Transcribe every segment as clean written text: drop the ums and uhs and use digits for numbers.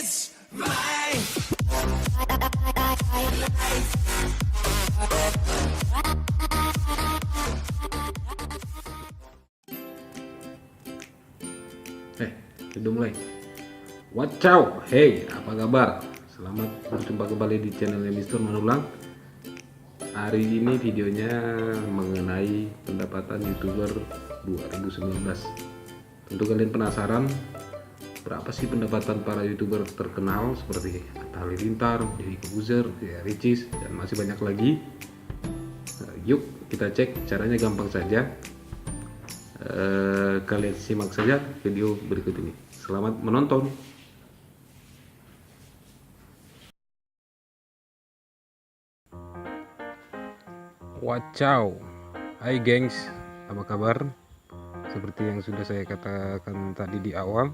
is right. Sudah mulai. Wacau, hey, apa kabar? Selamat berjumpa kembali di channelnya Mister Manulang. Hari ini videonya mengenai pendapatan YouTuber 2019. Tentu kalian penasaran berapa sih pendapatan para YouTuber terkenal seperti Atta Halilintar, Deddy Corbuzier, Ricis, dan masih banyak lagi. Yuk kita cek, caranya gampang saja. Kalian simak saja video berikut ini. Selamat menonton. Wacau, hai gengs, apa kabar? Seperti yang sudah saya katakan tadi di awal,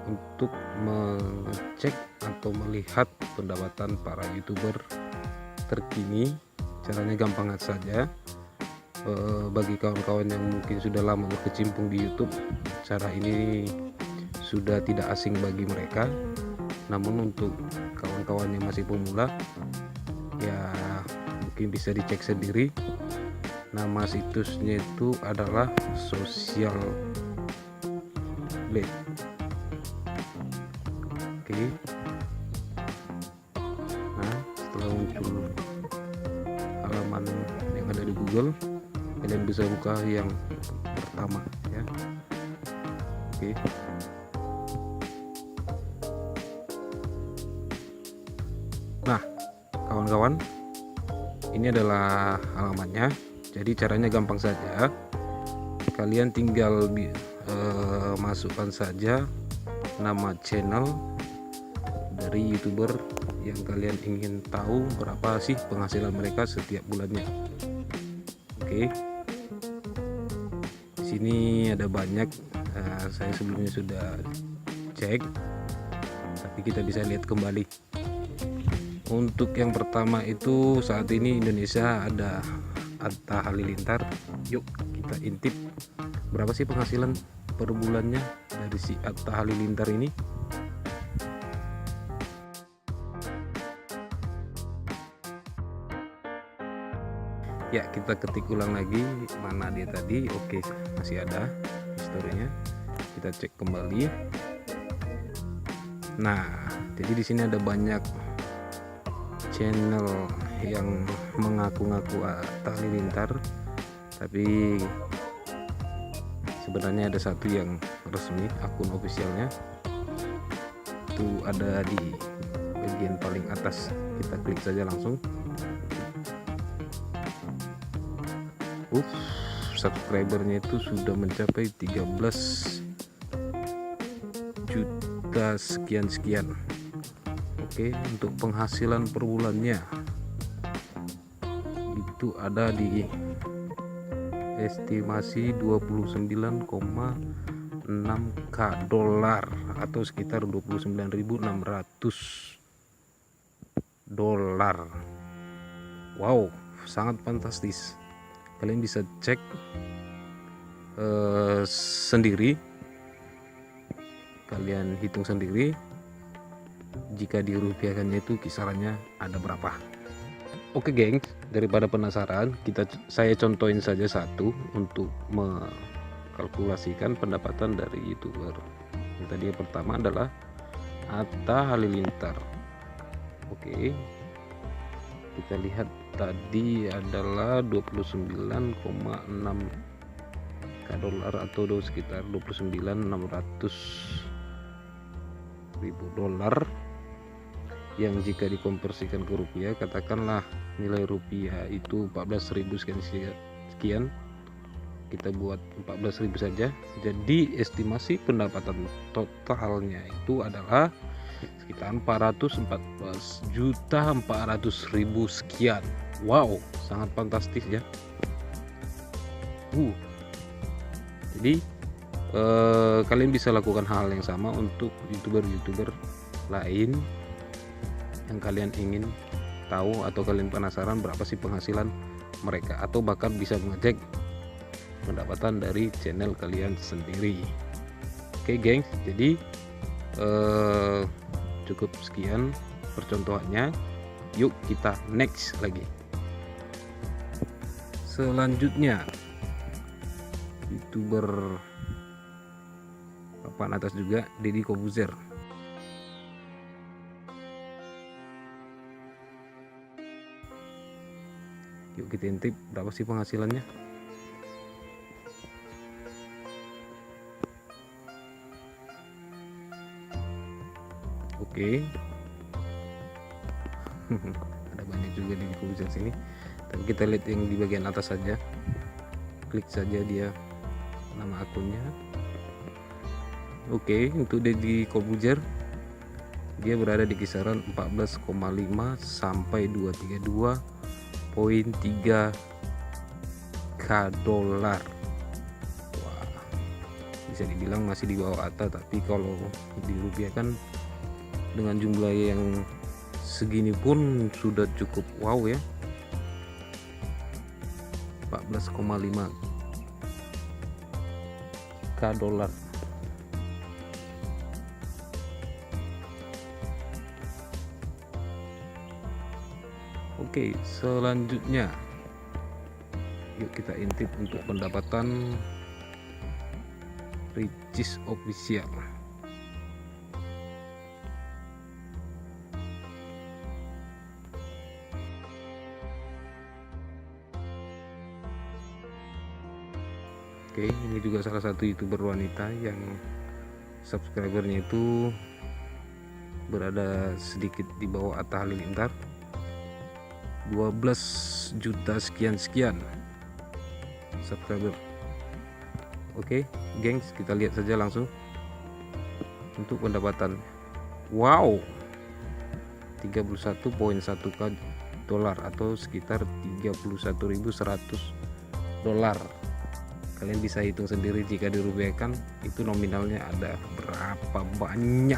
untuk mengecek atau melihat pendapatan para YouTuber terkini, caranya gampang saja. Bagi kawan-kawan yang mungkin sudah lama berkecimpung di YouTube, cara ini sudah tidak asing bagi mereka. Namun untuk kawan-kawan yang masih pemula, ya mungkin bisa dicek sendiri. Nama situsnya itu adalah Social Blade. Oke. Nah, setelah muncul halaman yang ada di Google, kalian bisa buka yang pertama ya. Oke. Nah, kawan-kawan, ini adalah halamannya. Jadi caranya gampang saja. Kalian tinggal masukkan saja nama channel dari YouTuber yang kalian ingin tahu berapa sih penghasilan mereka setiap bulannya. Oke. Di sini ada banyak, saya sebelumnya sudah cek, tapi kita bisa lihat kembali. Untuk yang pertama itu saat ini Indonesia ada Atta Halilintar. Yuk kita intip berapa sih penghasilan per bulannya dari si Atta Halilintar ini. Ya, kita ketik ulang lagi mana dia tadi. Oke, masih ada historinya. Kita cek kembali. Nah, jadi di sini ada banyak channel yang mengaku-ngaku Atta Halilintar, tapi sebenarnya ada satu yang resmi, akun officialnya itu ada di bagian paling atas. Kita klik saja langsung. Subscribernya itu sudah mencapai 13 juta sekian. Oke, untuk penghasilan per bulannya itu ada di estimasi 29,6k dolar atau sekitar 29.600 dolar. Wow, sangat fantastis. Kalian bisa cek sendiri, kalian hitung sendiri jika dirupiahkannya itu kisarannya ada berapa. Oke gengs, daripada penasaran, saya contohin saja satu untuk mengkalkulasikan pendapatan dari YouTuber. Yang tadi yang pertama adalah Atta Halilintar. Oke, kita lihat tadi adalah 29,6k dolar atau sekitar 29.600.000 dolar, yang jika dikonversikan ke rupiah, katakanlah nilai rupiah itu 14.000 sekian, kita buat 14.000 saja. Jadi estimasi pendapatan totalnya itu adalah sekitar 414.400.000 sekian. Wow, sangat fantastis ya. Jadi kalian bisa lakukan hal yang sama untuk YouTuber lain yang kalian ingin tahu atau kalian penasaran berapa sih penghasilan mereka, atau bahkan bisa mengecek pendapatan dari channel kalian sendiri. Oke gengs, jadi cukup sekian percontohannya. Yuk kita next lagi. Selanjutnya YouTuber papan atas juga, Deddy Corbuzier. Yuk kita intip berapa sih penghasilannya. Oke. Ada banyak juga di Corbuzier sini, tapi kita lihat yang di bagian atas saja. Klik saja dia nama akunnya. Oke, untuk Deddy Corbuzier dia berada di kisaran 14,5 sampai 232,3k dolar. Wah, bisa dibilang masih di bawah ATA, tapi kalau dirupiahkan dengan jumlah yang segini pun sudah cukup wow ya. 14,5k dolar. Oke, selanjutnya yuk kita intip untuk pendapatan Ricis Official. Oke, ini juga salah satu YouTuber wanita yang subscribernya itu berada sedikit di bawah Atta Halilintar, 12 juta sekian subscriber. Oke, gengs, kita lihat saja langsung untuk pendapatan. Wow, 31,1k dolar atau sekitar 31.100 dolar. Kalian bisa hitung sendiri jika dirupiahkan itu nominalnya ada berapa banyak.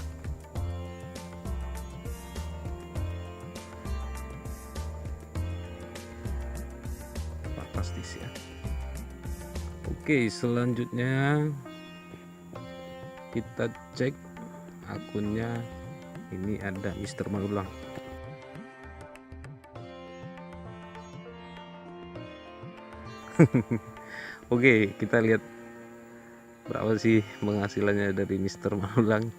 Fantastis ya. Oke, selanjutnya kita cek akunnya. Ini ada Mr. Manulang. Oke, kita lihat berapa sih penghasilannya dari Mr. Manulang.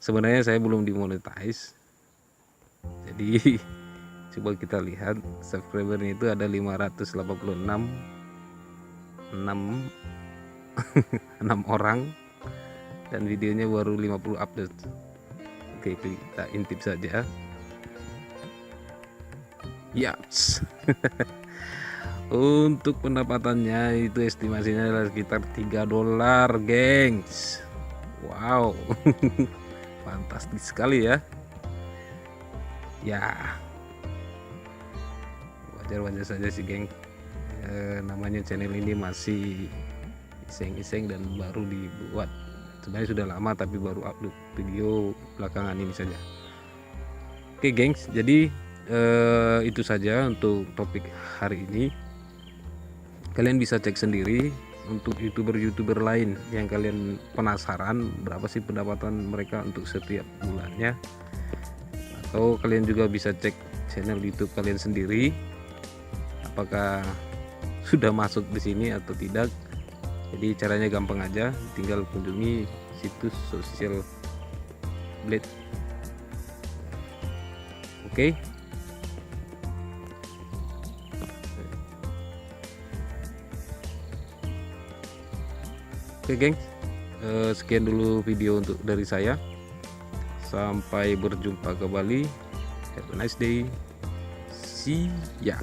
Sebenarnya saya belum dimonetize, jadi coba kita lihat subscribernya itu ada 586 6 orang, dan videonya baru 50 update. Oke, kita intip saja. Yaps. Untuk pendapatannya itu estimasinya adalah sekitar 3 dolar, gengs. Wow. Fantastis sekali ya. Ya, wajar-wajar saja sih, geng. Namanya channel ini masih iseng-iseng dan baru dibuat. Sebenarnya sudah lama tapi baru upload video belakangan ini saja. Oke, gengs, jadi itu saja untuk topik hari ini. Kalian bisa cek sendiri untuk youtuber lain yang kalian penasaran berapa sih pendapatan mereka untuk setiap bulannya, atau kalian juga bisa cek channel YouTube kalian sendiri apakah sudah masuk di sini atau tidak. Jadi caranya gampang aja, tinggal kunjungi situs Social Blade. Oke. Oke, geng, sekian dulu video untuk dari saya. Sampai berjumpa kembali. Have a nice day. See ya.